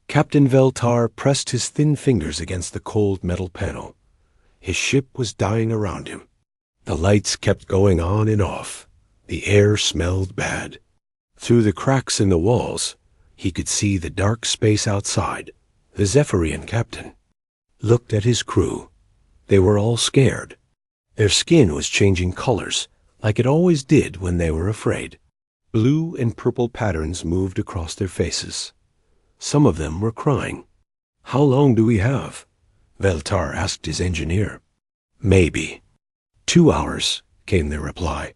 Captain Veltar pressed his thin fingers against the cold metal panel. His ship was dying around him. The lights kept going on and off. The air smelled bad. Through the cracks in the walls, he could see the dark space outside. The Zephyrian captain looked at his crew. They were all scared. Their skin was changing colors, like it always did when they were afraid. Blue and purple patterns moved across their faces. Some of them were crying. "How long do we have?" Veltar asked his engineer. "Maybe 2 hours," came the reply.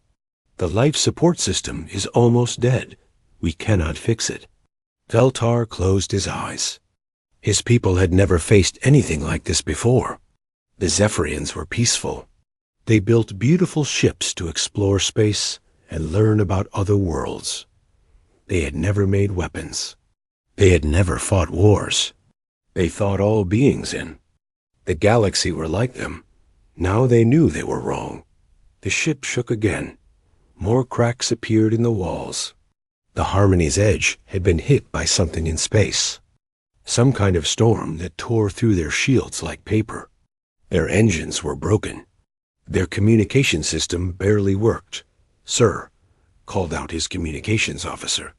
"The life support system is almost dead. We cannot fix it." Veltar closed his eyes. His people had never faced anything like this before. The Zephyrians were peaceful. They built beautiful ships to explore space and learn about other worlds. They had never made weapons. They had never fought wars. They thought all beings in the galaxy were like them. Now they knew they were wrong. The ship shook again. More cracks appeared in the walls. The Harmony's edge had been hit by something in space. Some kind of storm that tore through their shields like paper. Their engines were broken. Their communication system barely worked. "Sir," called out his communications officer,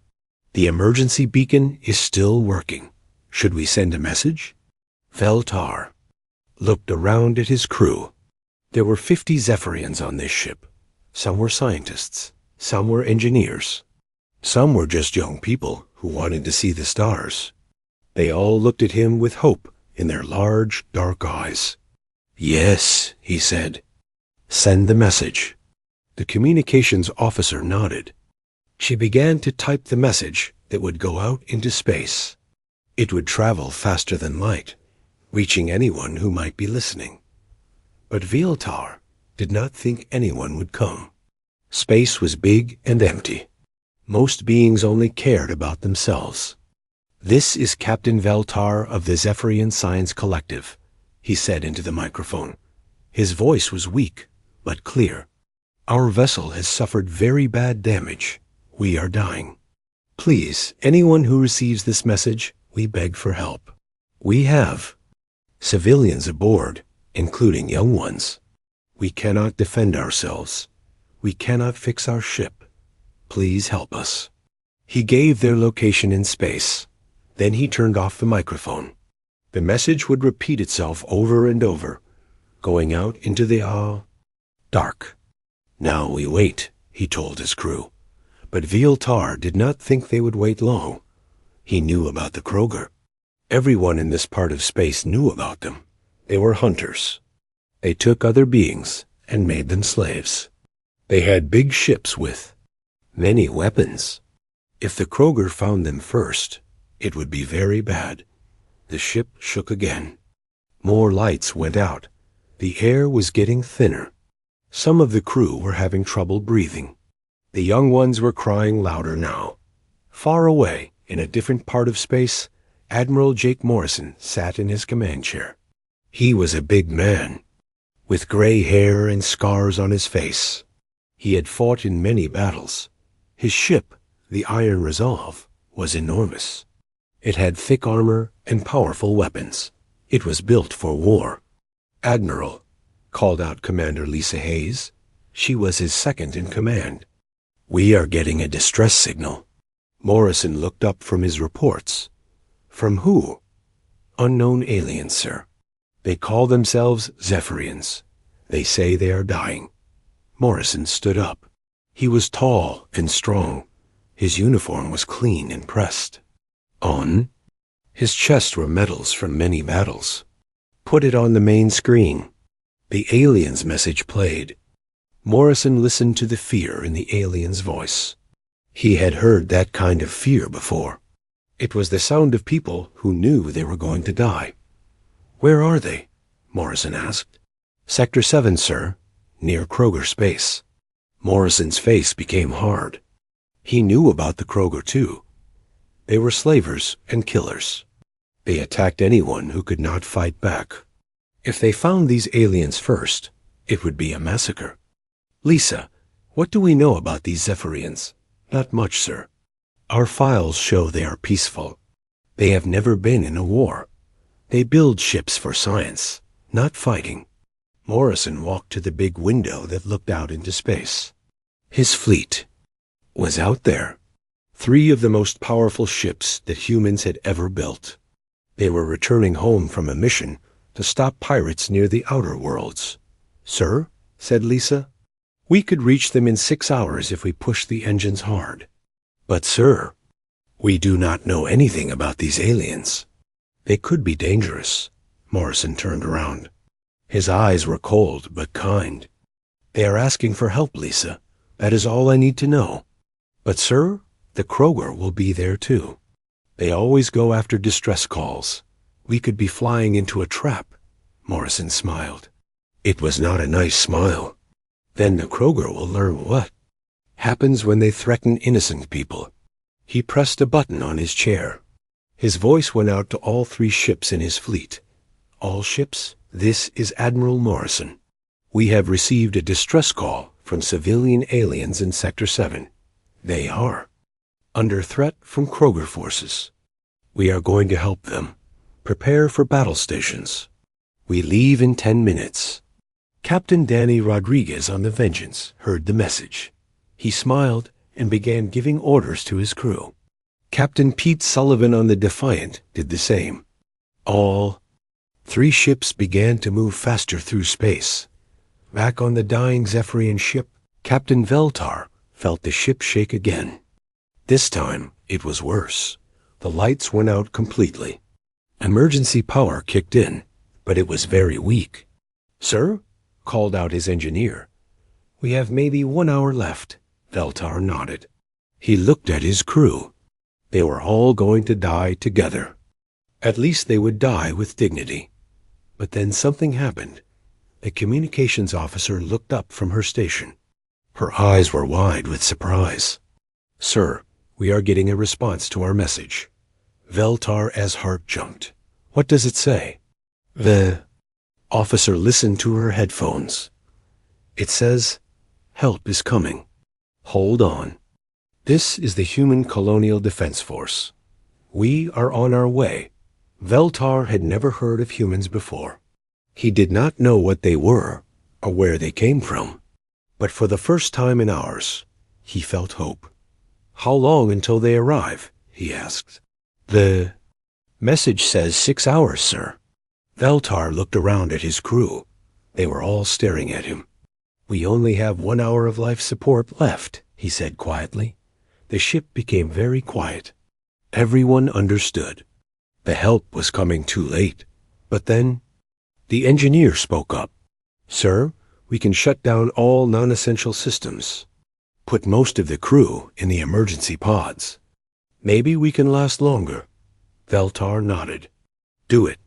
"the emergency beacon is still working. Should we send a message?" Veltar looked around at his crew. There were 50 Zephyrians on this ship. Some were scientists. Some were engineers. Some were just young people who wanted to see the stars. They all looked at him with hope in their large, dark eyes. "Yes," he said. "Send the message." The communications officer nodded. She began to type the message that would go out into space. It would travel faster than light, reaching anyone who might be listening. But Veltar did not think anyone would come. Space was big and empty. Most beings only cared about themselves. "This is Captain Veltar of the Zephyrian Science Collective," he said into the microphone. His voice was weak, but clear. "Our vessel has suffered very bad damage. We are dying. Please, anyone who receives this message, we beg for help. We have civilians aboard, including young ones. We cannot defend ourselves. We cannot fix our ship. Please help us." He gave their location in space. Then he turned off the microphone. The message would repeat itself over and over, going out into the dark. "Now we wait," he told his crew. But Veltar did not think they would wait long. He knew about the Kroger. Everyone in this part of space knew about them. They were hunters. They took other beings and made them slaves. They had big ships with many weapons. If the Kroger found them first, it would be very bad. The ship shook again. More lights went out. The air was getting thinner. Some of the crew were having trouble breathing. The young ones were crying louder now. Far away, in a different part of space, Admiral Jake Morrison sat in his command chair. He was a big man, with gray hair and scars on his face. He had fought in many battles. His ship, the Iron Resolve, was enormous. It had thick armor and powerful weapons. It was built for war. "Admiral," called out Commander Lisa Hayes. She was his second in command. "We are getting a distress signal." Morrison looked up from his reports. "From who?" "Unknown aliens, sir. They call themselves Zephyrians. They say they are dying." Morrison stood up. He was tall and strong. His uniform was clean and pressed. "On?" His chest were medals from many battles. "Put it on the main screen." The alien's message played. Morrison listened to the fear in the alien's voice. He had heard that kind of fear before. It was the sound of people who knew they were going to die. "Where are they?" Morrison asked. "Sector 7, sir, near Kroger Space." Morrison's face became hard. He knew about the Kroger, too. They were slavers and killers. They attacked anyone who could not fight back. If they found these aliens first, it would be a massacre. "Lisa, what do we know about these Zephyrians?" "Not much, sir. Our files show they are peaceful. They have never been in a war. They build ships for science, not fighting. Morrison walked to the big window that looked out into space. His fleet was out there. 3 of the most powerful ships that humans had ever built. They were returning home from a mission to stop pirates near the outer worlds. "Sir," said Lisa, "we could reach them in 6 hours if we pushed the engines hard." "But sir, we do not know anything about these aliens. They could be dangerous." Morrison turned around. His eyes were cold but kind. "They are asking for help, Lisa. That is all I need to know. But sir, the Kroger will be there too. They always go after distress calls. We could be flying into a trap." Morrison smiled. It was not a nice smile. Then the Kroger will learn what happens when they threaten innocent people. He pressed a button on his chair. His voice went out to all 3 ships in his fleet. "All ships, this is Admiral Morrison. We have received a distress call from civilian aliens in Sector 7. They are under threat from Kroger forces. We are going to help them. Prepare for battle stations. We leave in 10 minutes. Captain Danny Rodriguez on the Vengeance heard the message. He smiled and began giving orders to his crew. Captain Pete Sullivan on the Defiant did the same. All 3 ships began to move faster through space. Back on the dying Zephyrian ship, Captain Veltar felt the ship shake again. This time, it was worse. The lights went out completely. Emergency power kicked in, but it was very weak. "Sir?" called out his engineer. "We have maybe 1 hour left." Veltar nodded. He looked at his crew. They were all going to die together. At least they would die with dignity. But then something happened. A communications officer looked up from her station. Her eyes were wide with surprise. "Sir, we are getting a response to our message." Veltar's heart jumped. "What does it say?" The officer listened to her headphones. "It says, 'Help is coming. Hold on. This is the Human Colonial Defense Force. We are on our way." Veltar had never heard of humans before. He did not know what they were or where they came from. But for the first time in hours, he felt hope. "How long until they arrive?" he asked. "The message says 6 hours, sir." Veltar looked around at his crew. They were all staring at him. "We only have 1 hour of life support left," he said quietly. The ship became very quiet. Everyone understood. The help was coming too late. But then the engineer spoke up. "Sir, we can shut down all non-essential systems. Put most of the crew in the emergency pods. Maybe we can last longer." Veltar nodded. "Do it."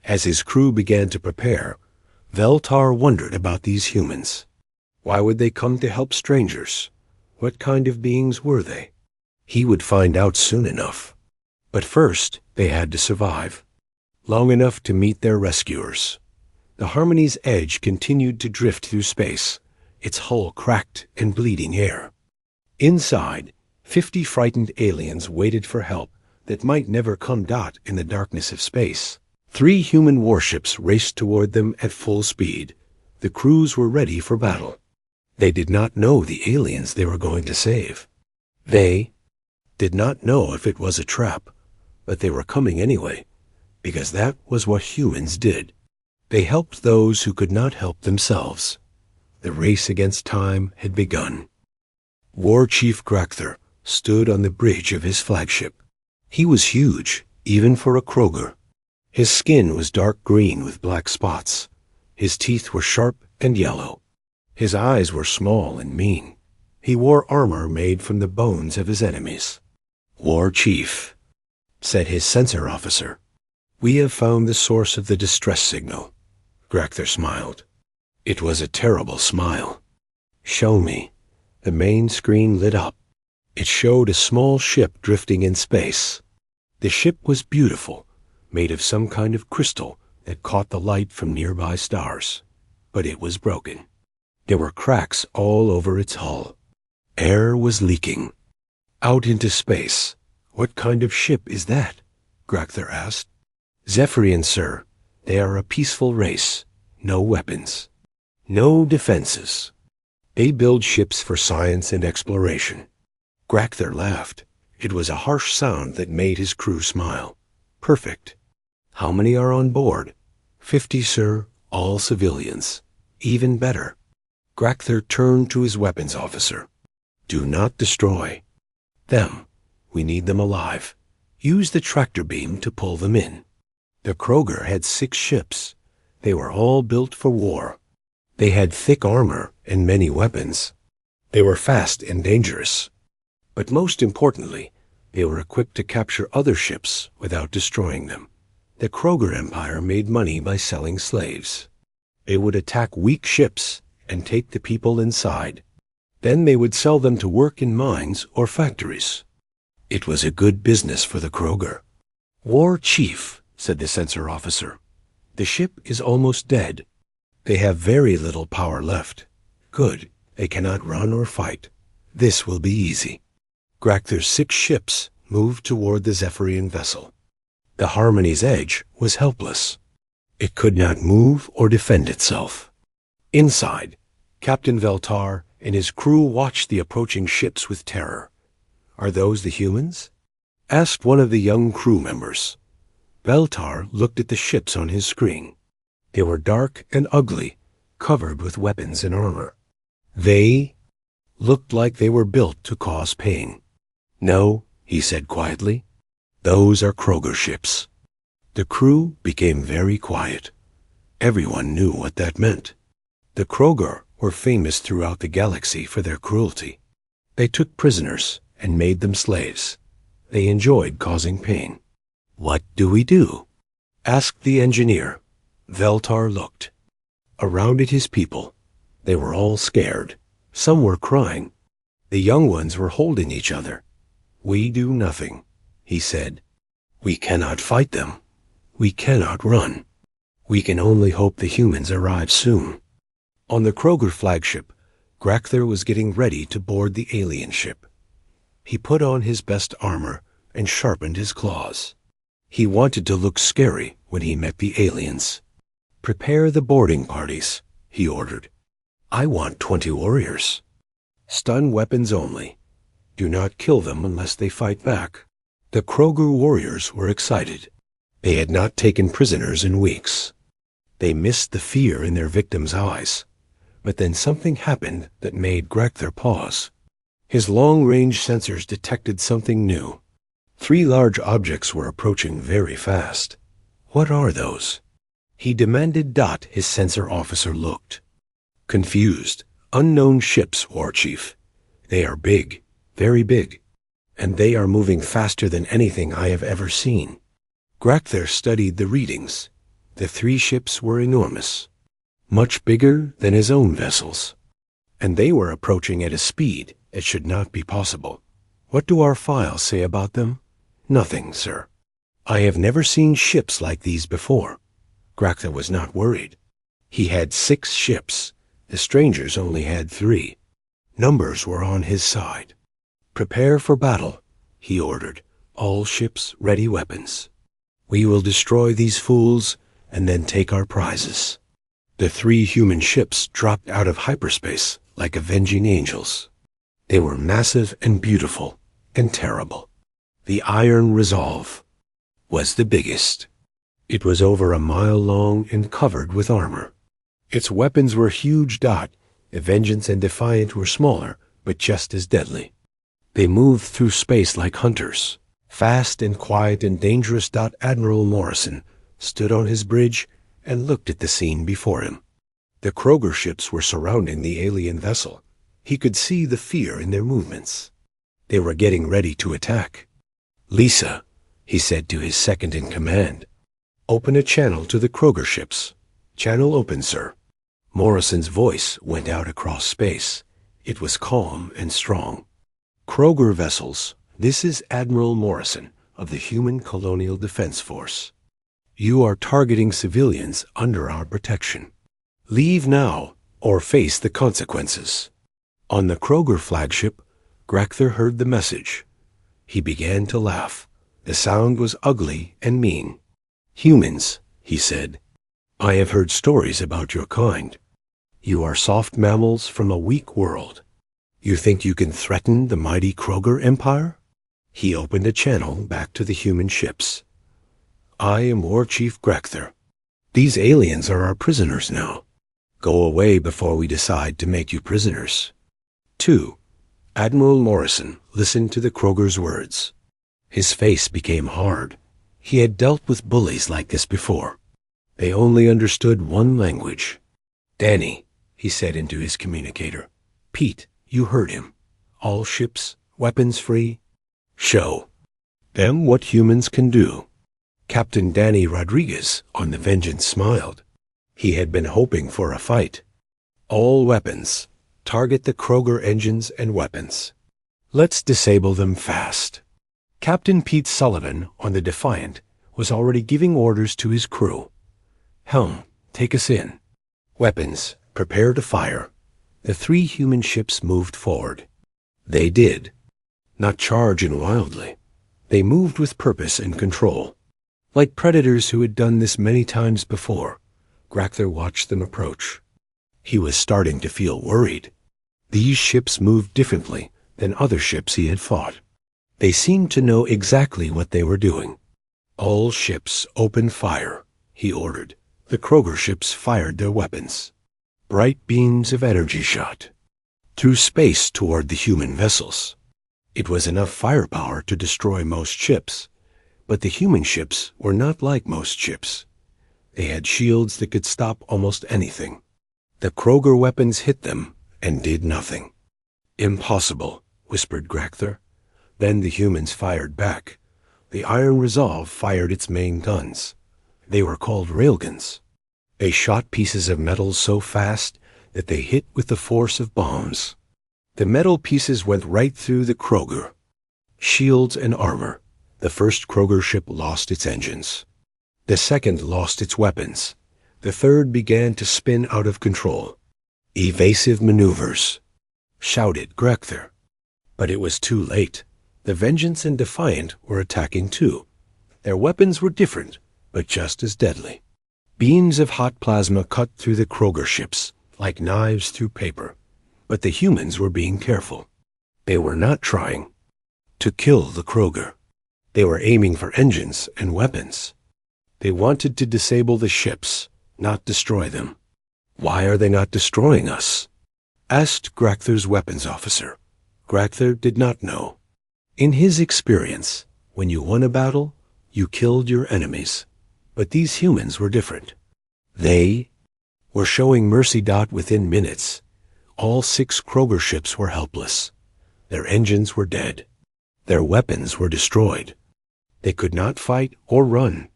As his crew began to prepare, Veltar wondered about these humans. Why would they come to help strangers? What kind of beings were they? He would find out soon enough. But first, they had to survive. Long enough to meet their rescuers. The Harmony's edge continued to drift through space, its hull cracked and bleeding air. Inside, 50 frightened aliens waited for help that might never come. In the darkness of space, 3 human warships raced toward them at full speed. The crews were ready for battle. They did not know the aliens they were going to save. They did not know if it was a trap, but they were coming anyway, because that was what humans did. They helped those who could not help themselves. The race against time had begun. War Chief Grakther stood on the bridge of his flagship. He was huge, even for a Kroger. His skin was dark green with black spots. His teeth were sharp and yellow. His eyes were small and mean. He wore armor made from the bones of his enemies. "War Chief," said his sensor officer, "we have found the source of the distress signal." Grakther smiled. It was a terrible smile. "Show me." The main screen lit up. It showed a small ship drifting in space. The ship was beautiful, made of some kind of crystal that caught the light from nearby stars. But it was broken. There were cracks all over its hull. Air was leaking. Out into space. What kind of ship is that? Grakther asked. Zephyrians, sir. They are a peaceful race. No weapons. No defenses. They build ships for science and exploration. Grakther laughed. It was a harsh sound that made his crew smile. Perfect. How many are on board? 50, sir, all civilians. Even better. Grakther turned to his weapons officer. Do not destroy them. We need them alive. Use the tractor beam to pull them in. The Kroger had 6 ships. They were all built for war. They had thick armor and many weapons. They were fast and dangerous. But most importantly, they were equipped to capture other ships without destroying them. The Kroger Empire made money by selling slaves. They would attack weak ships and take the people inside. Then they would sell them to work in mines or factories. It was a good business for the Kroger. War Chief, said the sensor officer. The ship is almost dead. They have very little power left. Good. They cannot run or fight. This will be easy. Grakther's 6 ships moved toward the Zephyrian vessel. The Harmony's Edge was helpless. It could not move or defend itself. Inside, Captain Veltar and his crew watched the approaching ships with terror. Are those the humans? Asked one of the young crew members. Veltar looked at the ships on his screen. They were dark and ugly, covered with weapons and armor. They looked like they were built to cause pain. No, he said quietly. Those are Kroger ships. The crew became very quiet. Everyone knew what that meant. The Kroger were famous throughout the galaxy for their cruelty. They took prisoners and made them slaves. They enjoyed causing pain. What do we do? Asked the engineer. Veltar looked. Around at his people. They were all scared. Some were crying. The young ones were holding each other. We do nothing, he said. We cannot fight them. We cannot run. We can only hope the humans arrive soon. On the Kroger flagship, Grakther was getting ready to board the alien ship. He put on his best armor and sharpened his claws. He wanted to look scary when he met the aliens. Prepare the boarding parties, he ordered. I want 20 warriors. Stun weapons only. Do not kill them unless they fight back. The Kroger warriors were excited. They had not taken prisoners in weeks. They missed the fear in their victims' eyes. But then something happened that made Grakther pause. His long-range sensors detected something new. 3 large objects were approaching very fast. What are those? He demanded. His sensor officer looked. Confused. Unknown ships, War Chief. They are big, very big. And they are moving faster than anything I have ever seen. Grakther studied the readings. The 3 ships were enormous. Much bigger than his own vessels. And they were approaching at a speed it should not be possible. What do our files say about them? Nothing, sir. I have never seen ships like these before. Grakther was not worried. He had 6 ships. The strangers only had 3. Numbers were on his side. Prepare for battle, he ordered. All ships ready weapons. We will destroy these fools and then take our prizes. The 3 human ships dropped out of hyperspace like avenging angels. They were massive and beautiful and terrible. The Iron Resolve was the biggest. It was over a mile long and covered with armor. Its weapons were huge. Vengeance and Defiant were smaller, but just as deadly. They moved through space like hunters, fast and quiet and dangerous. Admiral Morrison stood on his bridge and looked at the scene before him. The Kroger ships were surrounding the alien vessel. He could see the fear in their movements. They were getting ready to attack. Lisa, he said to his second in command, open a channel to the Kroger ships. Channel open, sir. Morrison's voice went out across space. It was calm and strong. Kroger vessels, this is Admiral Morrison of the Human Colonial Defense Force. You are targeting civilians under our protection. Leave now or face the consequences. On the Kroger flagship, Grakther heard the message. He began to laugh. The sound was ugly and mean. "Humans," he said, "I have heard stories about your kind. You are soft mammals from a weak world. You think you can threaten the mighty Kroger Empire?" He opened a channel back to the human ships. "I am War Chief Grecther. These aliens are our prisoners now. Go away before we decide to make you prisoners." 2. Admiral Morrison listened to the Kroger's words. His face became hard. He had dealt with bullies like this before. They only understood one language. "Danny," he said into his communicator. "Pete, you heard him. All ships, weapons free. Show them what humans can do." Captain Danny Rodriguez on the Vengeance smiled. He had been hoping for a fight. "All weapons. Target the Kroger engines and weapons. Let's disable them fast." Captain Pete Sullivan on the Defiant was already giving orders to his crew. "Helm, take us in. Weapons, prepare to fire." The 3 human ships moved forward. They did. Not charging wildly. They moved with purpose and control. Like predators who had done this many times before, Grecther watched them approach. He was starting to feel worried. These ships moved differently than other ships he had fought. They seemed to know exactly what they were doing. "All ships open fire," he ordered. The Kroger ships fired their weapons. Bright beams of energy shot through space toward the human vessels. It was enough firepower to destroy most ships, but the human ships were not like most ships. They had shields that could stop almost anything. The Kroger weapons hit them and did nothing. "Impossible," whispered Grecther. Then the humans fired back. The Iron Resolve fired its main guns. They were called railguns. They shot pieces of metal so fast that they hit with the force of bombs. The metal pieces went right through the Kroger. Shields and armor. The first Kroger ship lost its engines. The second lost its weapons. The third began to spin out of control. "Evasive maneuvers," shouted Grecther. But it was too late. The Vengeance and Defiant were attacking too. Their weapons were different, but just as deadly. Beams of hot plasma cut through the Kroger ships, like knives through paper. But the humans were being careful. They were not trying to kill the Kroger. They were aiming for engines and weapons. They wanted to disable the ships, not destroy them. "Why are they not destroying us?" asked Grecther's weapons officer. Grecther did not know. In his experience, when you won a battle, you killed your enemies. But these humans were different. They were showing mercy. Within minutes, all 6 Kroger ships were helpless. Their engines were dead. Their weapons were destroyed. They could not fight or run.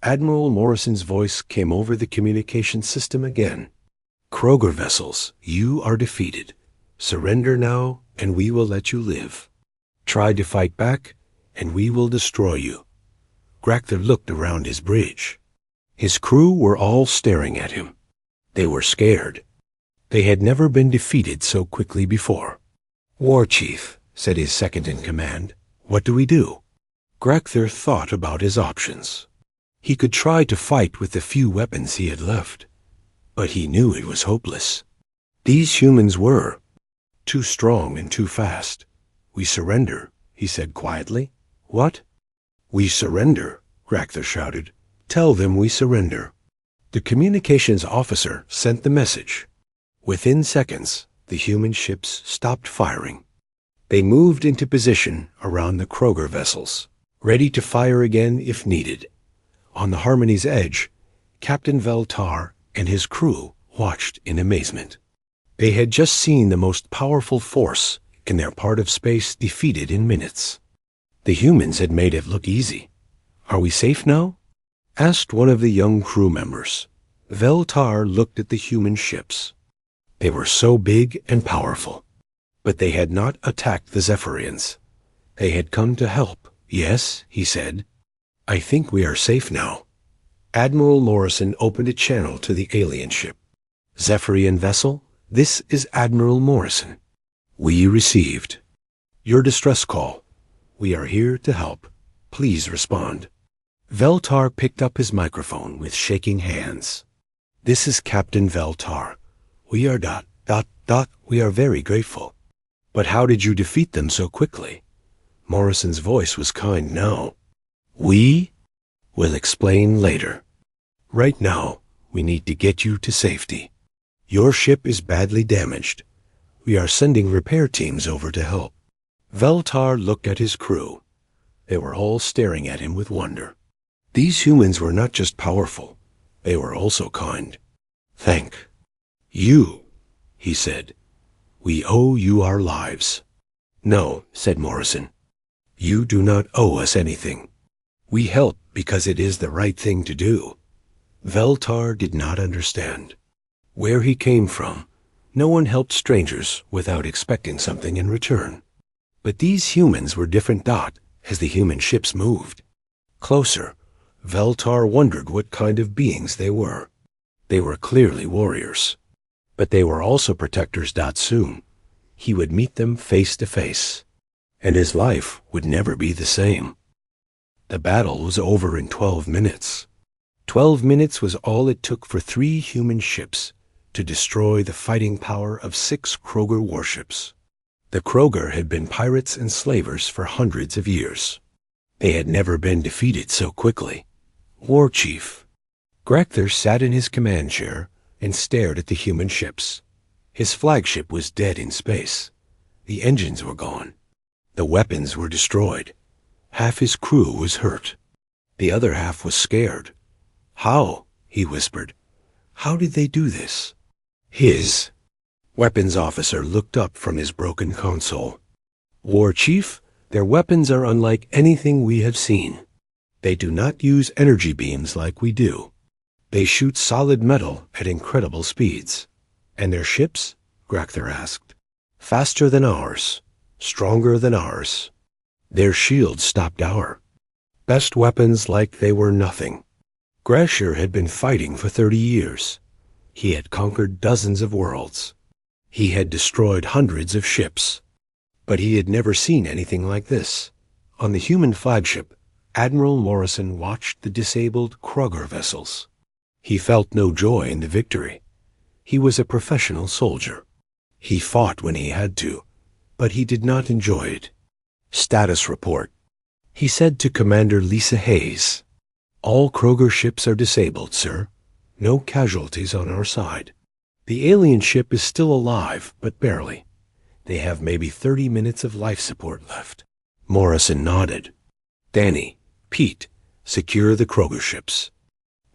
Admiral Morrison's voice came over the communication system again. "Kroger vessels, you are defeated. Surrender now, and we will let you live. Try to fight back, and we will destroy you." Grecther looked around his bridge. His crew were all staring at him. They were scared. They had never been defeated so quickly before. "War Chief," said his second-in-command, "what do we do?" Grecther thought about his options. He could try to fight with the few weapons he had left, but he knew it was hopeless. These humans were too strong and too fast. "We surrender," he said quietly. "What?" "We surrender," Grecther shouted. "Tell them we surrender." The communications officer sent the message. Within seconds, the human ships stopped firing. They moved into position around the Kroger vessels, ready to fire again if needed. On the Harmony's edge, Captain Veltar and his crew watched in amazement. They had just seen the most powerful force in their part of space defeated in minutes. The humans had made it look easy. "Are we safe now?" asked one of the young crew members. Veltar looked at the human ships. They were so big and powerful, but they had not attacked the Zephyrians. They had come to help. "Yes," he said. "I think we are safe now." Admiral Morrison opened a channel to the alien ship. "Zephyrian vessel, this is Admiral Morrison. We received your distress call. We are here to help." Please respond. Veltar picked up his microphone with shaking hands. This is Captain Veltar. We are we are very grateful. But how did you defeat them so quickly? Morrison's voice was kind now. We will explain later. Right now, we need to get you to safety. Your ship is badly damaged. We are sending repair teams over to help. Veltar looked at his crew. They were all staring at him with wonder. These humans were not just powerful, they were also kind. Thank you, he said. We owe you our lives. No, said Morrison. You do not owe us anything. We help because it is the right thing to do. Veltar did not understand. Where he came from, no one helped strangers without expecting something in return. But these humans were different as the human ships moved. Closer, Veltar wondered what kind of beings they were. They were clearly warriors. But they were also protectors. Soon, he would meet them face to face, and his life would never be the same. The battle was over in 12 minutes. 12 minutes was all it took for 3 human ships to destroy the fighting power of 6 Kroger warships. The Kroger had been pirates and slavers for hundreds of years. They had never been defeated so quickly. War Chief Grector sat in his command chair and stared at the human ships. His flagship was dead in space. The engines were gone. The weapons were destroyed. Half his crew was hurt. The other half was scared. How? He whispered. How did they do this? His weapons officer looked up from his broken console. War Chief, their weapons are unlike anything we have seen. They do not use energy beams like we do. They shoot solid metal at incredible speeds. And their ships? Grector asked. Faster than ours. Stronger than ours. Their shields stopped our best weapons like they were nothing. Gresher had been fighting for 30 years. He had conquered dozens of worlds. He had destroyed hundreds of ships. But he had never seen anything like this. On the human flagship, Admiral Morrison watched the disabled Kroger vessels. He felt no joy in the victory. He was a professional soldier. He fought when he had to, but he did not enjoy it. Status report. He said to Commander Lisa Hayes, All Kroger ships are disabled, sir. No casualties on our side. The alien ship is still alive, but barely. They have maybe 30 minutes of life support left. Morrison nodded. Danny, Pete, secure the Kroger ships.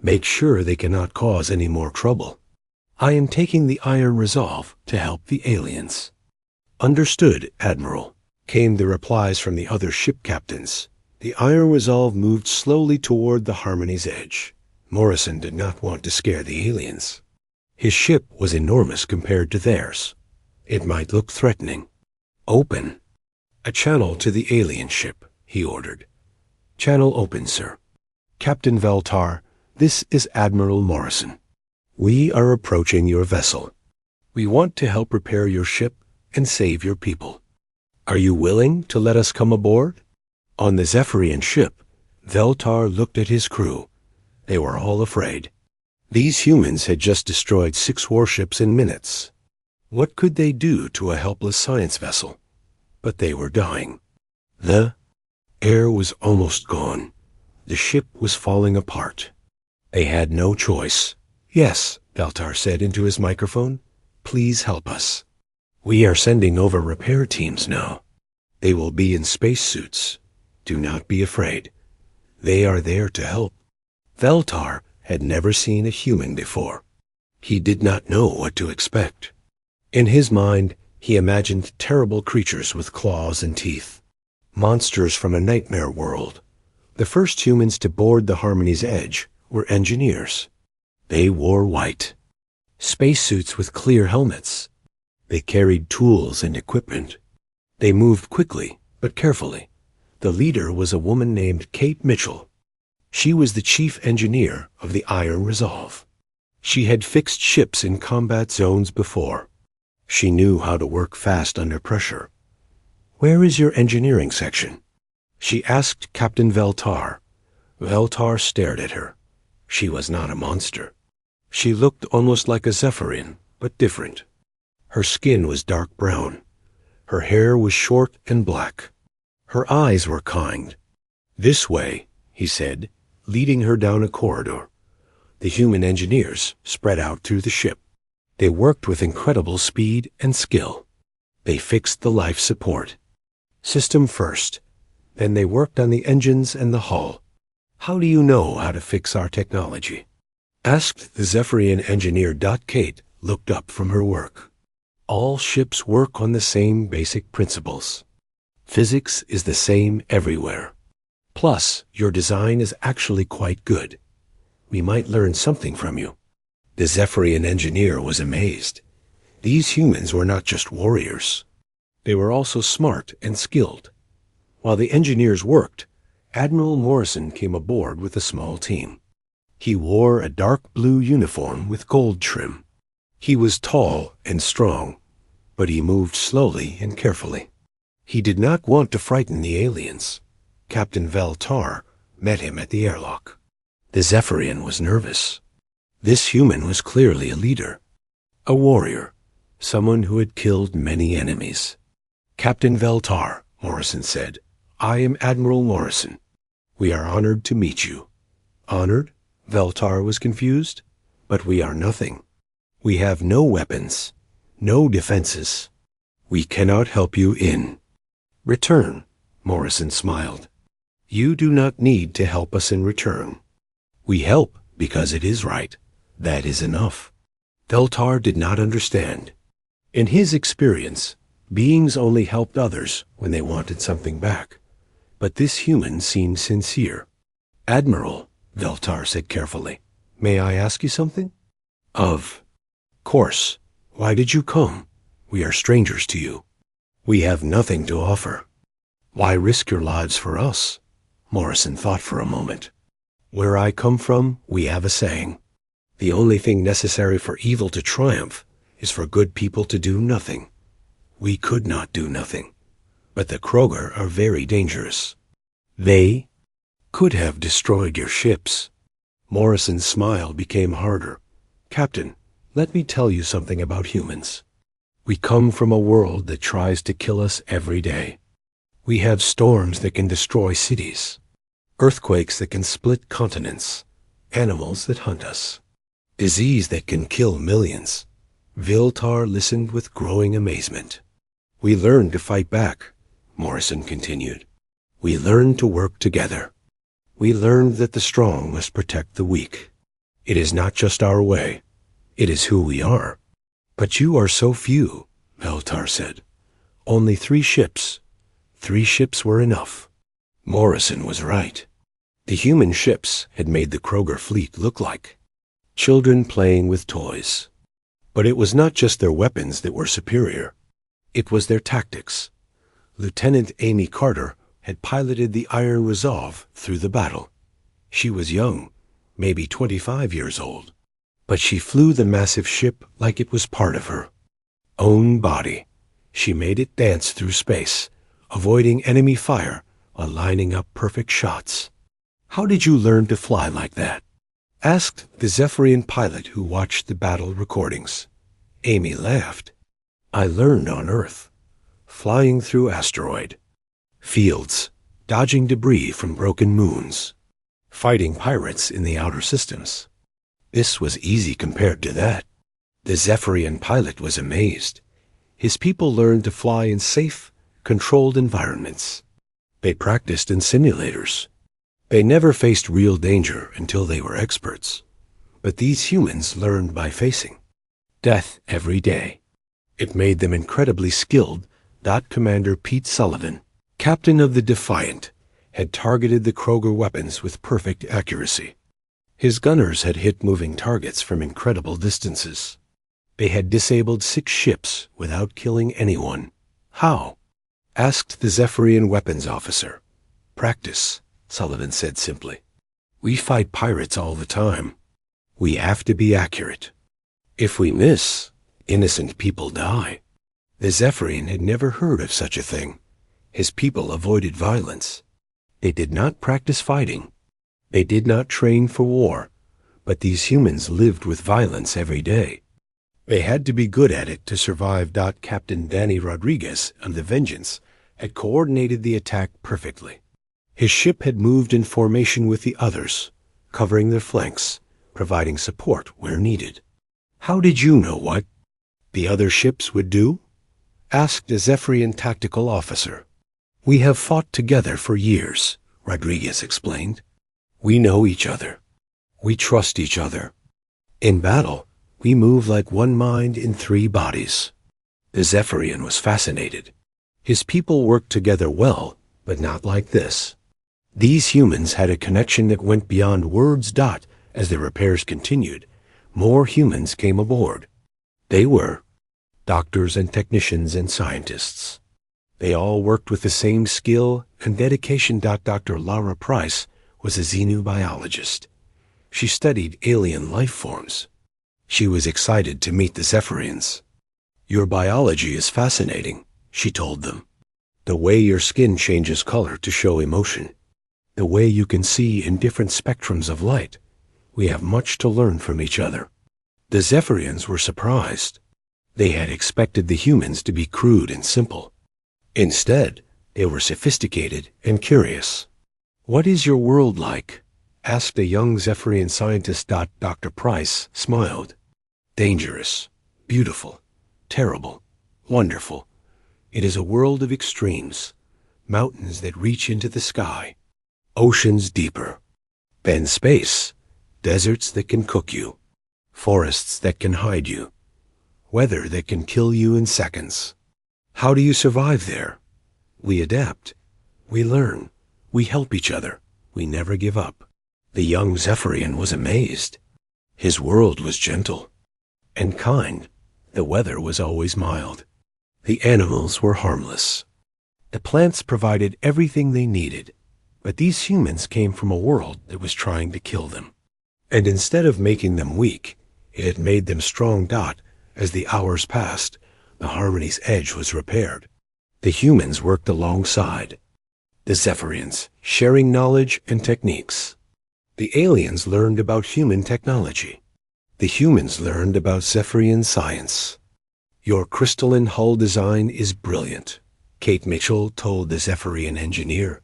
Make sure they cannot cause any more trouble. I am taking the Iron Resolve to help the aliens. Understood, Admiral, came the replies from the other ship captains. The Iron Resolve moved slowly toward the Harmony's edge. Morrison did not want to scare the aliens. His ship was enormous compared to theirs. It might look threatening. Open. A channel to the alien ship, he ordered. Channel open, sir. Captain Veltar, this is Admiral Morrison. We are approaching your vessel. We want to help repair your ship and save your people. Are you willing to let us come aboard? On the Zephyrian ship, Veltar looked at his crew. They were all afraid. These humans had just destroyed 6 warships in minutes. What could they do to a helpless science vessel? But they were dying. The air was almost gone. The ship was falling apart. They had no choice. Yes, Veltar said into his microphone. Please help us. We are sending over repair teams now. They will be in spacesuits. Do not be afraid. They are there to help. Veltar had never seen a human before. He did not know what to expect. In his mind, he imagined terrible creatures with claws and teeth. Monsters from a nightmare world. The first humans to board the Harmony's edge were engineers. They wore white. Spacesuits with clear helmets. They carried tools and equipment. They moved quickly, but carefully. The leader was a woman named Kate Mitchell. She was the chief engineer of the Iron Resolve. She had fixed ships in combat zones before. She knew how to work fast under pressure. Where is your engineering section? She asked Captain Veltar. Veltar stared at her. She was not a monster. She looked almost like a Zephyrian, but different. Her skin was dark brown. Her hair was short and black. Her eyes were kind. "This way," he said, leading her down a corridor. The human engineers spread out through the ship. They worked with incredible speed and skill. They fixed the life support system first. Then they worked on the engines and the hull. "How do you know how to fix our technology?" asked the Zephyrian engineer. Kate looked up from her work. "All ships work on the same basic principles. Physics is the same everywhere. Plus, your design is actually quite good. We might learn something from you." The Zephyrian engineer was amazed. These humans were not just warriors. They were also smart and skilled. While the engineers worked, Admiral Morrison came aboard with a small team. He wore a dark blue uniform with gold trim. He was tall and strong, but he moved slowly and carefully. He did not want to frighten the aliens. Captain Veltar met him at the airlock. The Zephyrian was nervous. This human was clearly a leader, a warrior, someone who had killed many enemies. "Captain Veltar," Morrison said, "I am Admiral Morrison. We are honored to meet you." "Honored?" Veltar was confused. "But we are nothing. We have no weapons, no defenses. We cannot help you in." "Return," Morrison smiled. "You do not need to help us in return. We help because it is right. That is enough." Veltar did not understand. In his experience, beings only helped others when they wanted something back. But this human seemed sincere. "Admiral," Veltar said carefully, "may I ask you something?" "Of course. Why did you come? We are strangers to you. We have nothing to offer." "Why risk your lives for us?" Morrison thought for a moment. "Where I come from, we have a saying. The only thing necessary for evil to triumph is for good people to do nothing. We could not do nothing. But the Kroger are very dangerous. They could have destroyed your ships." Morrison's smile became harder. "Captain, let me tell you something about humans. We come from a world that tries to kill us every day. We have storms that can destroy cities, earthquakes that can split continents, animals that hunt us, disease that can kill millions." Viltar listened with growing amazement. "We learned to fight back," Morrison continued. "We learned to work together. We learned that the strong must protect the weak. It is not just our way. It is who we are." "But you are so few," Veltar said. "Only 3 ships. 3 ships were enough." Morrison was right. The human ships had made the Kroger fleet look like children playing with toys. But it was not just their weapons that were superior. It was their tactics. Lieutenant Amy Carter had piloted the Iron Resolve through the battle. She was young, maybe 25 years old, but she flew the massive ship like it was part of her own body. She made it dance through space, avoiding enemy fire while lining up perfect shots. "How did you learn to fly like that?" asked the Zephyrian pilot who watched the battle recordings. Amy laughed. "I learned on Earth, flying through asteroid fields, dodging debris from broken moons, fighting pirates in the outer systems. This was easy compared to that." The Zephyrian pilot was amazed. His people learned to fly in safe, controlled environments. They practiced in simulators. They never faced real danger until they were experts. But these humans learned by facing death every day. It made them incredibly skilled. Commander Pete Sullivan, captain of the Defiant, had targeted the Kroger weapons with perfect accuracy. His gunners had hit moving targets from incredible distances. They had disabled 6 ships without killing anyone. "How?" asked the Zephyrian weapons officer. "Practice," Sullivan said simply. "We fight pirates all the time. We have to be accurate. If we miss, innocent people die." The Zephyrian had never heard of such a thing. His people avoided violence. They did not practice fighting. They did not train for war, but these humans lived with violence every day. They had to be good at it to survive. Captain Danny Rodriguez of the Vengeance had coordinated the attack perfectly. His ship had moved in formation with the others, covering their flanks, providing support where needed. How did you know what the other ships would do? Asked a Zephyrian tactical officer. We have fought together for years, Rodriguez explained. We know each other. We trust each other. In battle, we move like one mind in three bodies. The Zephyrian was fascinated. His people worked together well, but not like this. These humans had a connection that went beyond words. As the repairs continued, more humans came aboard. They were doctors and technicians and scientists. They all worked with the same skill and dedication. Dr. Laura Price was a xenobiologist. She studied alien life forms. She was excited to meet the Zephyrians. Your biology is fascinating, she told them. The way your skin changes color to show emotion. The way you can see in different spectrums of light. We have much to learn from each other. The Zephyrians were surprised. They had expected the humans to be crude and simple. Instead, they were sophisticated and curious. What is your world like? Asked a young Zephyrian scientist. Dr. Price smiled. Dangerous, beautiful, terrible, wonderful. It is a world of extremes, mountains that reach into the sky, oceans deeper, then space, deserts that can cook you, forests that can hide you, weather that can kill you in seconds. How do you survive there? We adapt, we learn, we help each other, we never give up. The young Zephyrian was amazed. His world was gentle and kind. The weather was always mild. The animals were harmless. The plants provided everything they needed, but these humans came from a world that was trying to kill them. And instead of making them weak, it had made them strong. As the hours passed, the Harmony's edge was repaired. The humans worked alongside the Zephyrians, sharing knowledge and techniques. The aliens learned about human technology. The humans learned about Zephyrian science. Your crystalline hull design is brilliant, Kate Mitchell told the Zephyrian engineer.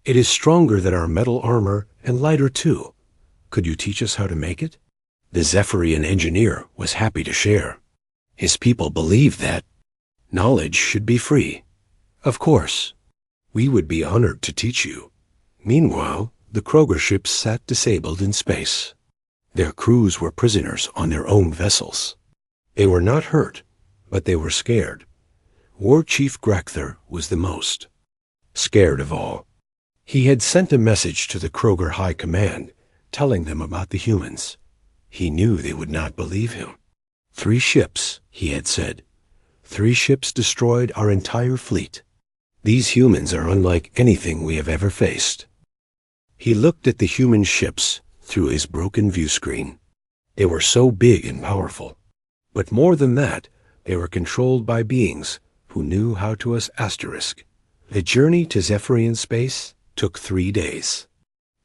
It is stronger than our metal armor and lighter too. Could you teach us how to make it? The Zephyrian engineer was happy to share. His people believed that knowledge should be free. Of course, we would be honored to teach you. Meanwhile, the Kroger ships sat disabled in space. Their crews were prisoners on their own vessels. They were not hurt, but they were scared. War Chief Grakther was the most scared of all. He had sent a message to the Kroger High Command, telling them about the humans. He knew they would not believe him. 3 ships, he had said. 3 ships destroyed our entire fleet. These humans are unlike anything we have ever faced. He looked at the human ships through his broken view screen. They were so big and powerful. But more than that, they were controlled by beings who knew how to asterisk. The journey to Zephyrian space took 3 days.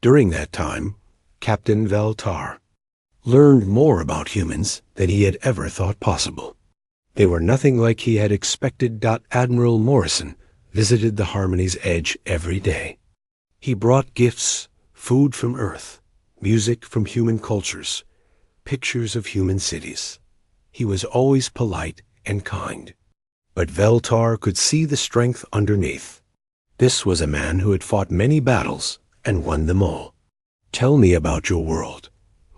During that time, Captain Veltar learned more about humans than he had ever thought possible. They were nothing like he had expected. Admiral Morrison visited the Harmony's edge every day. He brought gifts, food from Earth, music from human cultures, pictures of human cities. He was always polite and kind. But Veltar could see the strength underneath. This was a man who had fought many battles and won them all. Tell me about your world,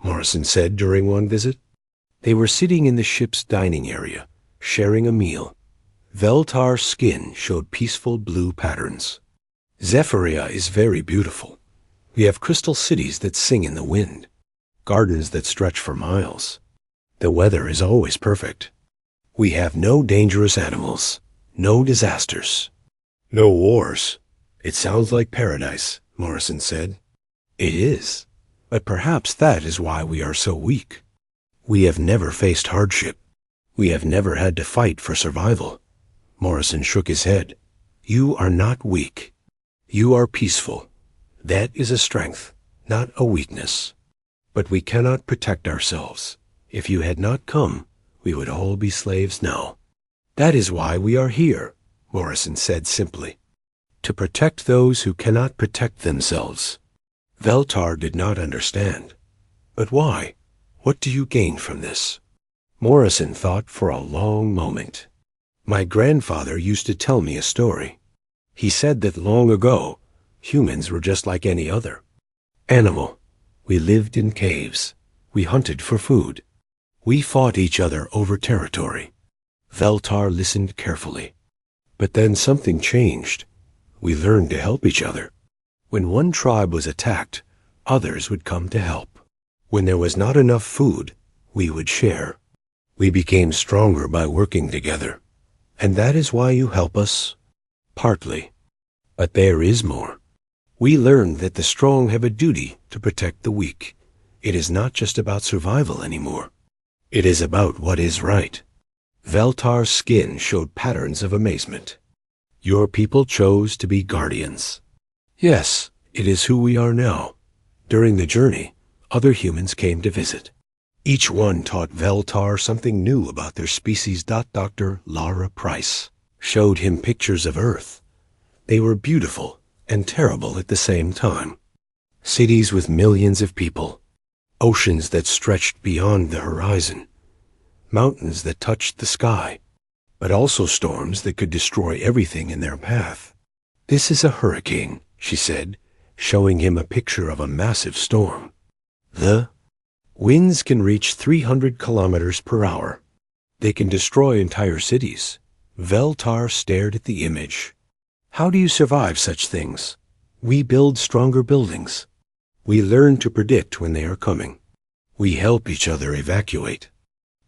Morrison said during one visit. They were sitting in the ship's dining area, sharing a meal. Veltar's skin showed peaceful blue patterns. Zephyria is very beautiful. We have crystal cities that sing in the wind, gardens that stretch for miles. The weather is always perfect. We have no dangerous animals, no disasters, no wars. It sounds like paradise, Morrison said. It is, but perhaps that is why we are so weak. We have never faced hardship. We have never had to fight for survival. Morrison shook his head. You are not weak. You are peaceful. That is a strength, not a weakness. But we cannot protect ourselves. If you had not come, we would all be slaves now. That is why we are here, Morrison said simply. To protect those who cannot protect themselves. Veltar did not understand. But why? What do you gain from this? Morrison thought for a long moment. My grandfather used to tell me a story. He said that long ago, humans were just like any other animal. We lived in caves. We hunted for food. We fought each other over territory. Veltar listened carefully. But then something changed. We learned to help each other. When one tribe was attacked, others would come to help. When there was not enough food, we would share. We became stronger by working together. And that is why you help us? Partly. But there is more. We learned that the strong have a duty to protect the weak. It is not just about survival anymore. It is about what is right. Veltar's skin showed patterns of amazement. Your people chose to be guardians. Yes, it is who we are now. During the journey, other humans came to visit. Each one taught Veltar something new about their species. Dr. Lara Price showed him pictures of Earth. They were beautiful and terrible at the same time. Cities with millions of people, oceans that stretched beyond the horizon, mountains that touched the sky, but also storms that could destroy everything in their path. This is a hurricane, she said, showing him a picture of a massive storm. The winds can reach 300 kilometers per hour. They can destroy entire cities. Veltar stared at the image. How do you survive such things? We build stronger buildings. We learn to predict when they are coming. We help each other evacuate.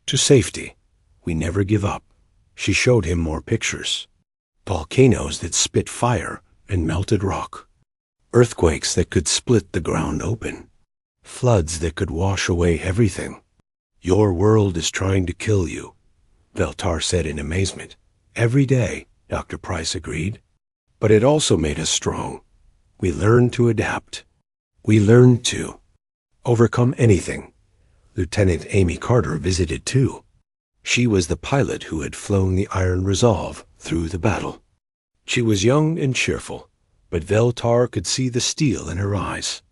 To safety. We never give up. She showed him more pictures. Volcanoes that spit fire and melted rock. Earthquakes that could split the ground open. Floods that could wash away everything. Your world is trying to kill you, Veltar said in amazement. Every day, Dr. Price agreed. But it also made us strong. We learned to adapt. We learned to overcome anything. Lieutenant Amy Carter visited too. She was the pilot who had flown the Iron Resolve through the battle. She was young and cheerful, but Veltar could see the steel in her eyes.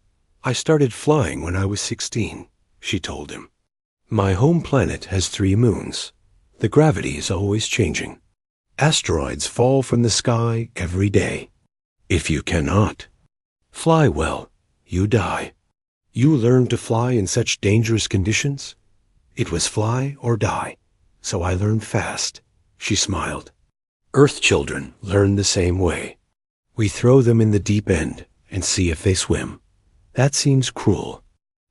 I started flying when I was 16, she told him. My home planet has 3 moons. The gravity is always changing. Asteroids fall from the sky every day. If you cannot fly well, you die. You learn to fly in such dangerous conditions? It was fly or die, so I learned fast, she smiled. Earth children learn the same way. We throw them in the deep end and see if they swim. That seems cruel.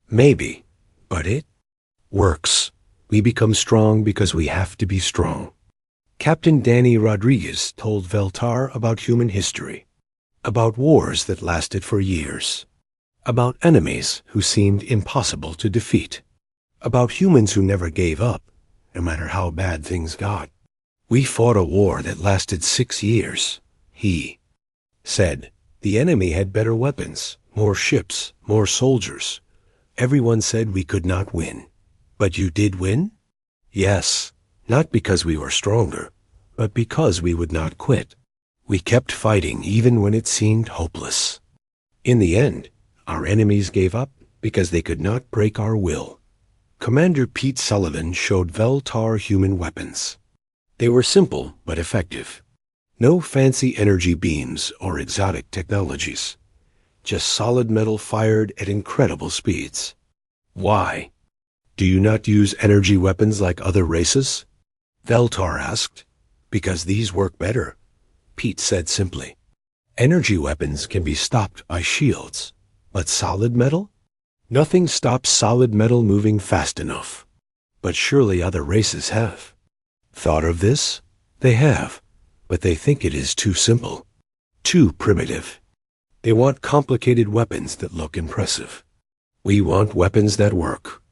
Maybe, but it works. We become strong because we have to be strong. Captain Danny Rodriguez told Veltar about human history, about wars that lasted for years, about enemies who seemed impossible to defeat, about humans who never gave up, no matter how bad things got. We fought a war that lasted 6 years, he said. The enemy had better weapons, more ships, more soldiers. Everyone said we could not win. But you did win? Yes. Not because we were stronger, but because we would not quit. We kept fighting even when it seemed hopeless. In the end, our enemies gave up because they could not break our will. Commander Pete Sullivan showed Veltar human weapons. They were simple but effective. No fancy energy beams or exotic technologies. Just solid metal fired at incredible speeds. Why? Do you not use energy weapons like other races? Veltar asked. Because these work better, Pete said simply. Energy weapons can be stopped by shields, but solid metal? Nothing stops solid metal moving fast enough. But surely other races have. Thought of this? They have, but they think it is too simple, too primitive. They want complicated weapons that look impressive. We want weapons that work.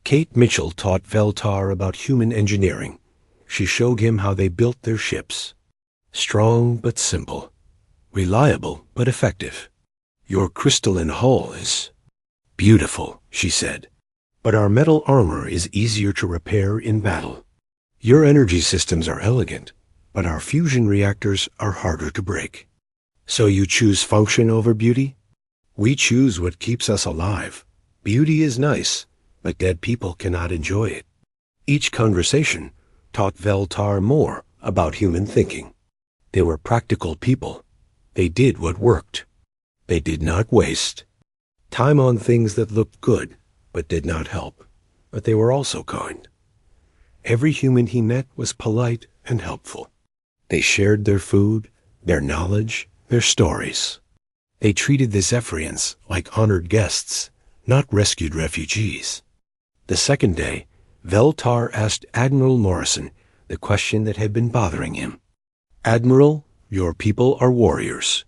Kate Mitchell taught Veltar about human engineering. She showed him how they built their ships. Strong but simple. Reliable but effective. Your crystalline hull is beautiful, she said, but our metal armor is easier to repair in battle. Your energy systems are elegant, but our fusion reactors are harder to break. So you choose function over beauty? We choose what keeps us alive. Beauty is nice, but dead people cannot enjoy it. Each conversation taught Veltar more about human thinking. They were practical people. They did what worked. They did not waste time on things that looked good but did not help. But they were also kind. Every human he met was polite and helpful. They shared their food, their knowledge, their stories. They treated the Zephyrians like honored guests, not rescued refugees. The second day, Veltar asked Admiral Morrison the question that had been bothering him. Admiral, your people are warriors.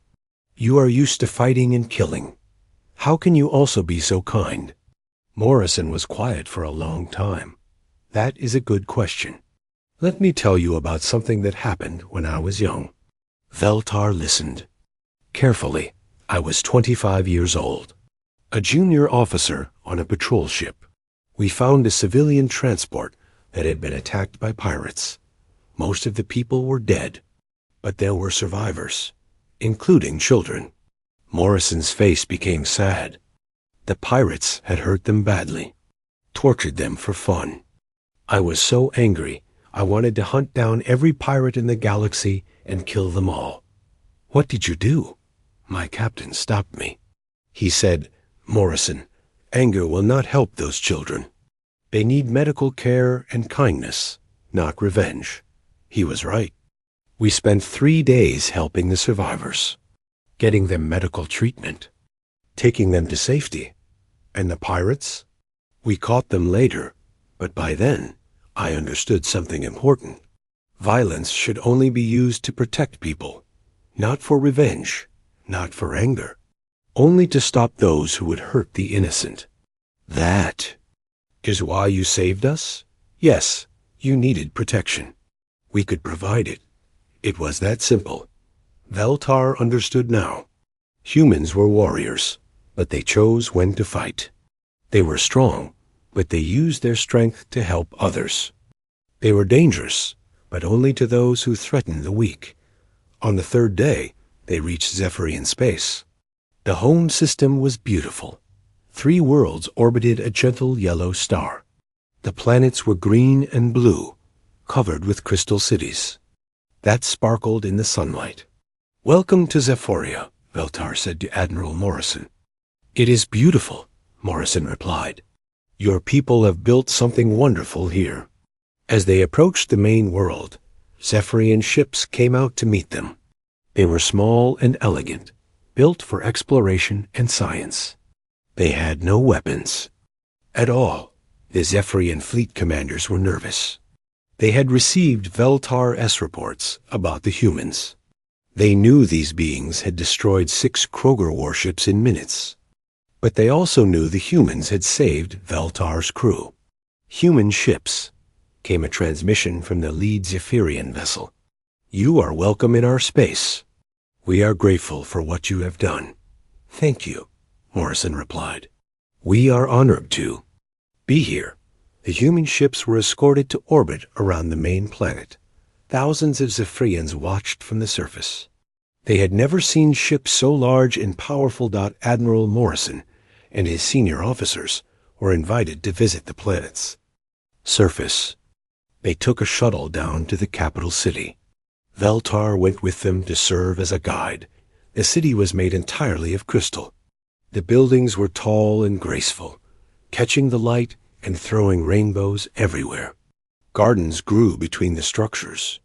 You are used to fighting and killing. How can you also be so kind? Morrison was quiet for a long time. That is a good question. Let me tell you about something that happened when I was young. Veltar listened. Carefully, I was 25 years old. A junior officer on a patrol ship. We found a civilian transport that had been attacked by pirates. Most of the people were dead, but there were survivors, including children. Morrison's face became sad. The pirates had hurt them badly, tortured them for fun. I was so angry, I wanted to hunt down every pirate in the galaxy and kill them all. What did you do? My captain stopped me. He said, Morrison, anger will not help those children. They need medical care and kindness, not revenge. He was right. We spent 3 days helping the survivors, getting them medical treatment, taking them to safety. And the pirates? We caught them later, but by then, I understood something important. Violence should only be used to protect people, not for revenge, not for anger, only to stop those who would hurt the innocent. That is why you saved us? Yes, you needed protection. We could provide it. It was that simple. Veltar understood now. Humans were warriors, but they chose when to fight. They were strong, but they used their strength to help others. They were dangerous, but only to those who threatened the weak. On the third day, they reached Zephyrian space. The home system was beautiful. 3 worlds orbited a gentle yellow star. The planets were green and blue, covered with crystal cities that sparkled in the sunlight. Welcome to Zephyria, Veltar said to Admiral Morrison. It is beautiful, Morrison replied. Your people have built something wonderful here. As they approached the main world, Zephyrian ships came out to meet them. They were small and elegant, built for exploration and science. They had no weapons at all. The Zephyrian fleet commanders were nervous. They had received Veltar-S reports about the humans. They knew these beings had destroyed 6 Kroger warships in minutes. But they also knew the humans had saved Veltar's crew. Human ships. Came a transmission from the lead Zephyrian vessel. You are welcome in our space. We are grateful for what you have done. Thank you, Morrison replied. We are honored to be here. The human ships were escorted to orbit around the main planet. Thousands of Zephyrians watched from the surface. They had never seen ships so large and powerful. Admiral Morrison and his senior officers were invited to visit the planet's surface. They took a shuttle down to the capital city. Veltar went with them to serve as a guide. The city was made entirely of crystal. The buildings were tall and graceful, catching the light and throwing rainbows everywhere. Gardens grew between the structures.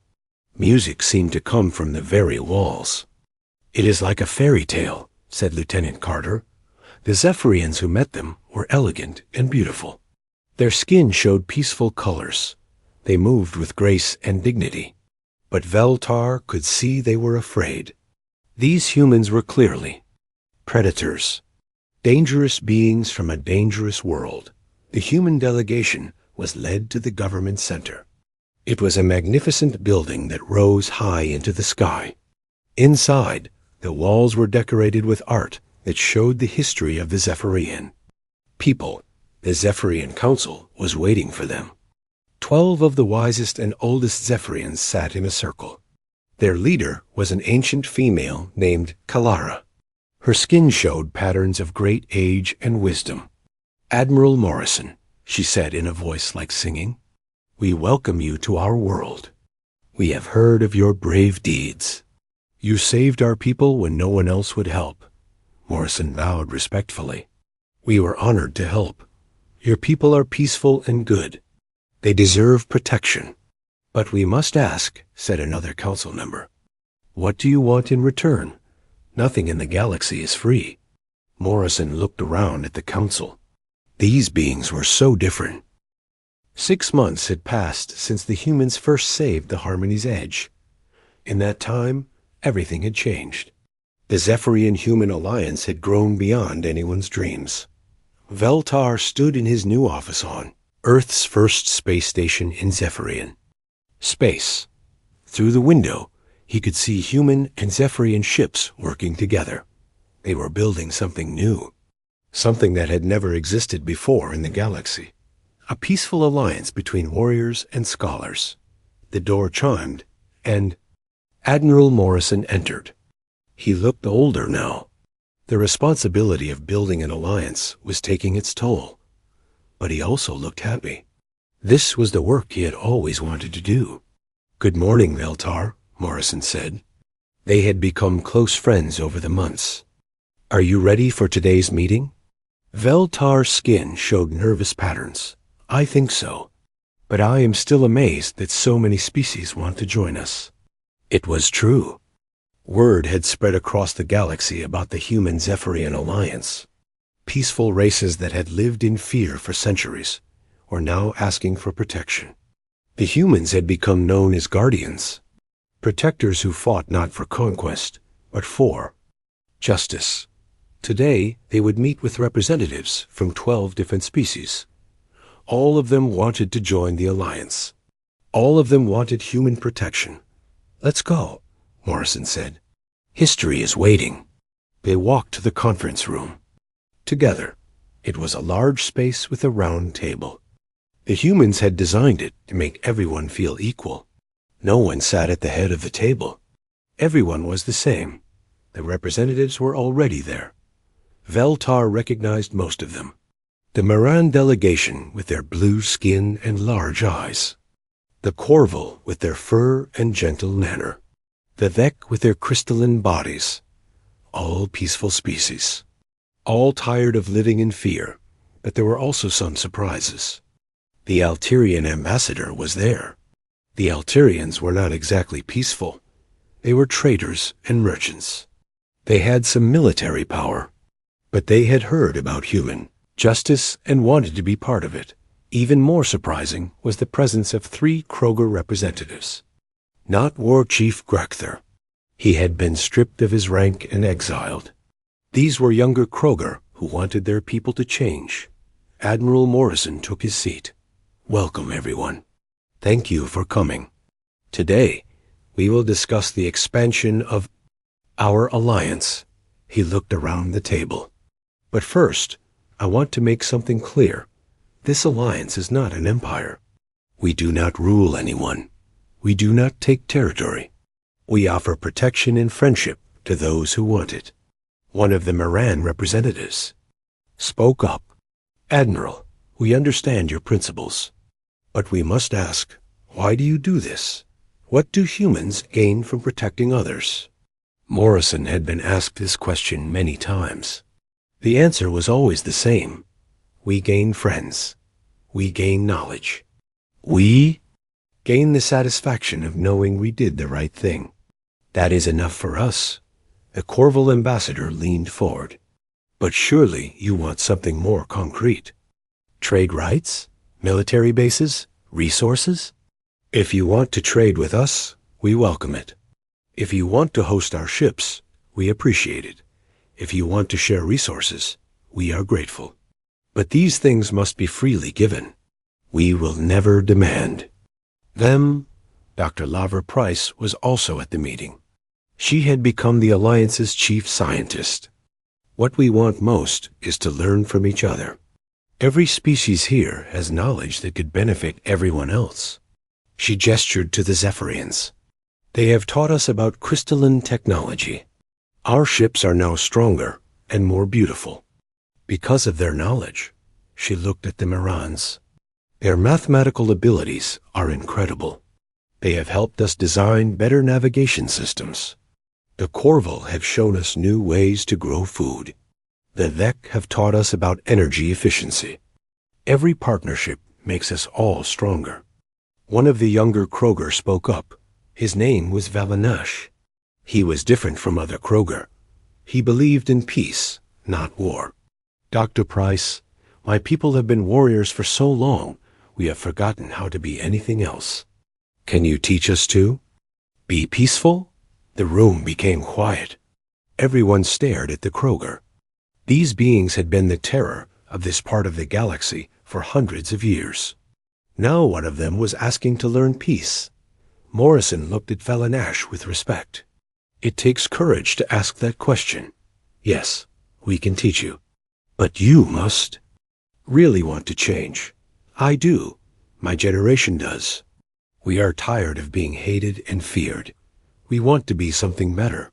Music seemed to come from the very walls. It is like a fairy tale, said Lieutenant Carter. The Zephyrians who met them were elegant and beautiful. Their skin showed peaceful colors. They moved with grace and dignity. But Veltar could see they were afraid. These humans were clearly predators, dangerous beings from a dangerous world. The human delegation was led to the government center. It was a magnificent building that rose high into the sky. Inside, the walls were decorated with art that showed the history of the Zephyrian people. The Zephyrian Council was waiting for them. 12 of the wisest and oldest Zephyrians sat in a circle. Their leader was an ancient female named Kalara. Her skin showed patterns of great age and wisdom. "Admiral Morrison," she said in a voice like singing, "we welcome you to our world. We have heard of your brave deeds. You saved our people when no one else would help." Morrison bowed respectfully. "We were honored to help. Your people are peaceful and good. They deserve protection." "But we must ask," said another council member, "what do you want in return? Nothing in the galaxy is free." Morrison looked around at the council. These beings were so different. 6 months had passed since the humans first saved the Harmony's Edge. In that time, everything had changed. The Zephyrian-Human alliance had grown beyond anyone's dreams. Veltar stood in his new office on Earth's first space station in Zephyrian. Space. Through the window, he could see human and Zephyrian ships working together. They were building something new, something that had never existed before in the galaxy. A peaceful alliance between warriors and scholars. The door chimed, and Admiral Morrison entered. He looked older now. The responsibility of building an alliance was taking its toll. But he also looked happy. This was the work he had always wanted to do. "Good morning, Veltar," Morrison said. They had become close friends over the months. "Are you ready for today's meeting?" Veltar's skin showed nervous patterns. "I think so. But I am still amazed that so many species want to join us." It was true. Word had spread across the galaxy about the human-Zephyrian alliance. Peaceful races that had lived in fear for centuries were now asking for protection. The humans had become known as guardians, protectors who fought not for conquest, but for justice. Today, they would meet with representatives from 12 different species. All of them wanted to join the alliance. All of them wanted human protection. "Let's go," Morrison said. "History is waiting." They walked to the conference room. Together, it was a large space with a round table. The humans had designed it to make everyone feel equal. No one sat at the head of the table. Everyone was the same. The representatives were already there. Veltar recognized most of them. The Moran delegation with their blue skin and large eyes. The Corval with their fur and gentle manner. The Vec with their crystalline bodies. All peaceful species. All tired of living in fear, but there were also some surprises. The Alterian ambassador was there. The Alterians were not exactly peaceful. They were traders and merchants. They had some military power, but they had heard about human justice and wanted to be part of it. Even more surprising was the presence of 3 Kroger representatives. Not War Chief Grekther. He had been stripped of his rank and exiled. These were younger Kroger who wanted their people to change. Admiral Morrison took his seat. "Welcome, everyone. Thank you for coming. Today, we will discuss the expansion of our alliance." He looked around the table. "But first, I want to make something clear. This alliance is not an empire. We do not rule anyone. We do not take territory. We offer protection and friendship to those who want it." One of the Moran representatives spoke up. "Admiral, we understand your principles. But we must ask, why do you do this? What do humans gain from protecting others?" Morrison had been asked this question many times. The answer was always the same. We gain friends. We gain knowledge. We gain the satisfaction of knowing we did the right thing. That is enough for us. The Corval ambassador leaned forward. "But surely you want something more concrete. Trade rights? Military bases? Resources? If you want to trade with us, we welcome it. If you want to host our ships, we appreciate it. If you want to share resources, we are grateful. But these things must be freely given. We will never demand them." Dr. Laver Price was also at the meeting. She had become the Alliance's chief scientist. What we want most is to learn from each other. Every species here has knowledge that could benefit everyone else. She gestured to the Zephyrians. They have taught us about crystalline technology. Our ships are now stronger and more beautiful. Because of their knowledge, she looked at the Mirans. Their mathematical abilities are incredible. They have helped us design better navigation systems. The Corval have shown us new ways to grow food. The Vec have taught us about energy efficiency. Every partnership makes us all stronger. One of the younger Kroger spoke up. His name was Valanash. He was different from other Kroger. He believed in peace, not war. Dr. Price, my people have been warriors for so long, we have forgotten how to be anything else. Can you teach us to? Be peaceful? The room became quiet. Everyone stared at the Kroger. These beings had been the terror of this part of the galaxy for hundreds of years. Now one of them was asking to learn peace. Morrison looked at Valanash with respect. It takes courage to ask that question. Yes, we can teach you. But you must really want to change. I do. My generation does. We are tired of being hated and feared. We want to be something better.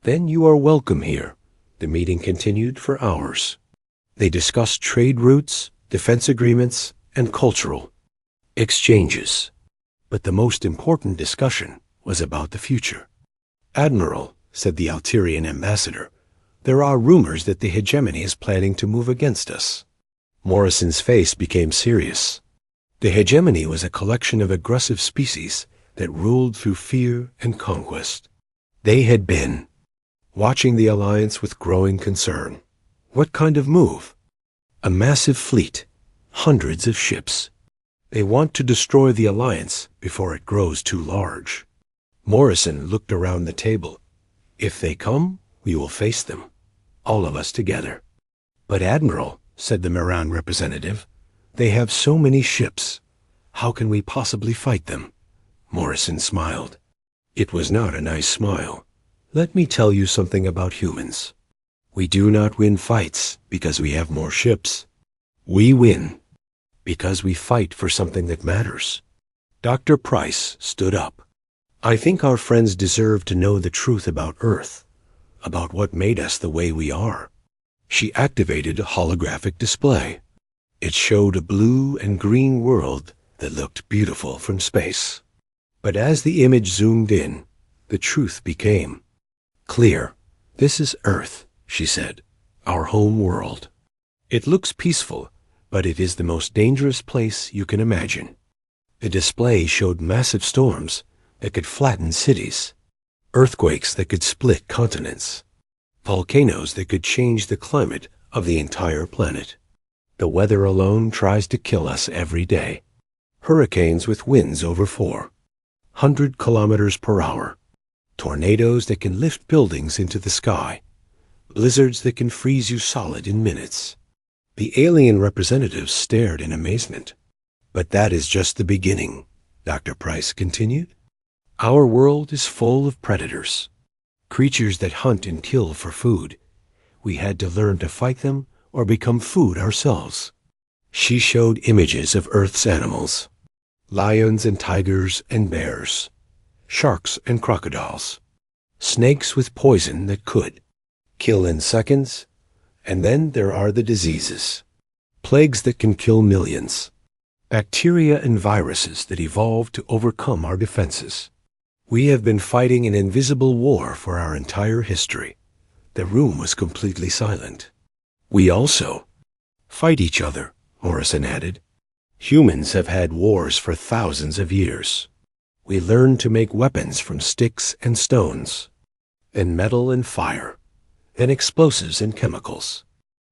Then you are welcome here. The meeting continued for hours. They discussed trade routes, defense agreements, and cultural exchanges. But the most important discussion was about the future. Admiral, said the Alterian ambassador, there are rumors that the hegemony is planning to move against us. Morrison's face became serious. The hegemony was a collection of aggressive species that ruled through fear and conquest. They had been watching the alliance with growing concern. What kind of move? A massive fleet, hundreds of ships. They want to destroy the alliance before it grows too large. Morrison looked around the table. If they come, we will face them, all of us together. But Admiral, said the Miran representative, they have so many ships. How can we possibly fight them? Morrison smiled. It was not a nice smile. Let me tell you something about humans. We do not win fights because we have more ships. We win because we fight for something that matters. Dr. Price stood up. I think our friends deserve to know the truth about Earth, about what made us the way we are. She activated a holographic display. It showed a blue and green world that looked beautiful from space. But as the image zoomed in, the truth became clear. This is Earth, she said, our home world. It looks peaceful, but it is the most dangerous place you can imagine. The display showed massive storms that could flatten cities, earthquakes that could split continents, volcanoes that could change the climate of the entire planet. The weather alone tries to kill us every day. Hurricanes with winds over 400 kilometers per hour, tornadoes that can lift buildings into the sky, blizzards that can freeze you solid in minutes. The alien representatives stared in amazement. But that is just the beginning, Dr. Price continued. Our world is full of predators, creatures that hunt and kill for food. We had to learn to fight them or become food ourselves. She showed images of Earth's animals, lions and tigers and bears, sharks and crocodiles, snakes with poison that could kill in seconds, and then there are the diseases, plagues that can kill millions, bacteria and viruses that evolved to overcome our defenses. We have been fighting an invisible war for our entire history. The room was completely silent. We also fight each other, Morrison added. Humans have had wars for thousands of years. We learned to make weapons from sticks and stones, and metal and fire, and explosives and chemicals.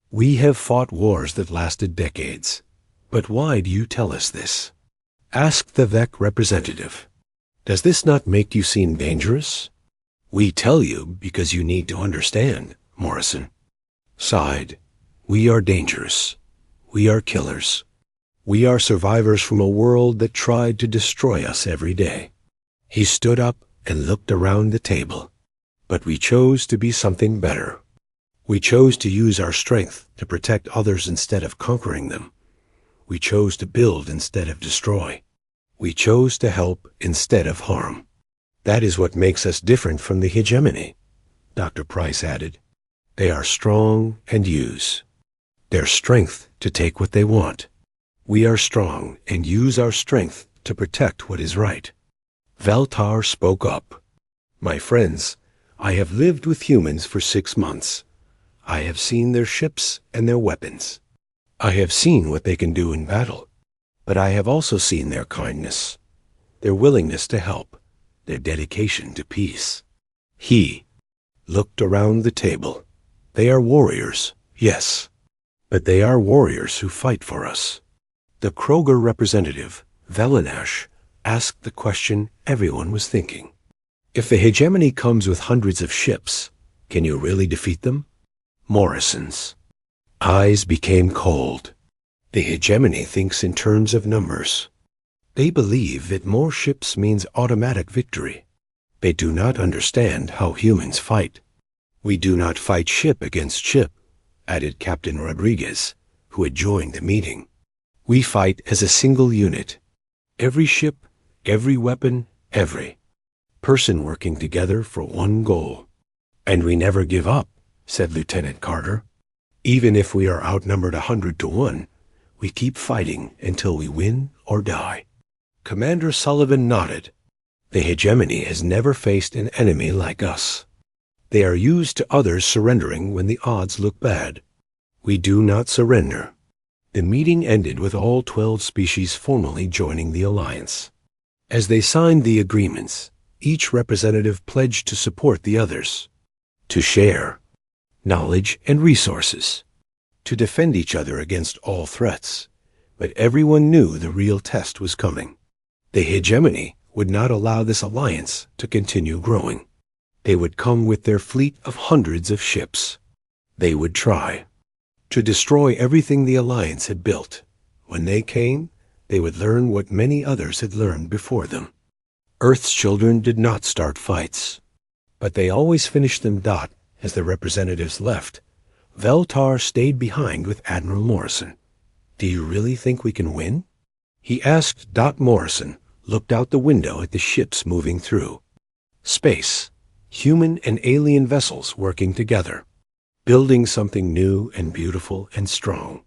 We have fought wars that lasted decades. But why do you tell us this? Ask the Vec representative. Does this not make you seem dangerous? We tell you because you need to understand, Morrison sighed. We are dangerous. We are killers. We are survivors from a world that tried to destroy us every day. He stood up and looked around the table. But we chose to be something better. We chose to use our strength to protect others instead of conquering them. We chose to build instead of destroy. We chose to help instead of harm. That is what makes us different from the hegemony, Dr. Price added. They are strong and use their strength to take what they want. We are strong and use our strength to protect what is right. Veltar spoke up. My friends, I have lived with humans for 6 months. I have seen their ships and their weapons. I have seen what they can do in battle. But I have also seen their kindness, their willingness to help, their dedication to peace. He looked around the table. They are warriors, yes, but they are warriors who fight for us. The Kroger representative, Velinash, asked the question everyone was thinking. If the hegemony comes with hundreds of ships, can you really defeat them? Morrison's eyes became cold. The hegemony thinks in terms of numbers. They believe that more ships means automatic victory. They do not understand how humans fight. We do not fight ship against ship, added Captain Rodriguez, who had joined the meeting. We fight as a single unit. Every ship, every weapon, every person working together for one goal. And we never give up, said Lieutenant Carter. Even if we are outnumbered 100-1, we keep fighting until we win or die. Commander Sullivan nodded. The hegemony has never faced an enemy like us. They are used to others surrendering when the odds look bad. We do not surrender. The meeting ended with all 12 species formally joining the alliance. As they signed the agreements, each representative pledged to support the others, to share knowledge and resources, to defend each other against all threats. But everyone knew the real test was coming. The hegemony would not allow this alliance to continue growing. They would come with their fleet of hundreds of ships. They would try to destroy everything the alliance had built. When they came, they would learn what many others had learned before them. Earth's children did not start fights, but they always finished them. As the representatives left, Veltar stayed behind with Admiral Morrison. Do you really think we can win? He asked. Morrison looked out the window at the ships moving through space, human and alien vessels working together, building something new and beautiful and strong.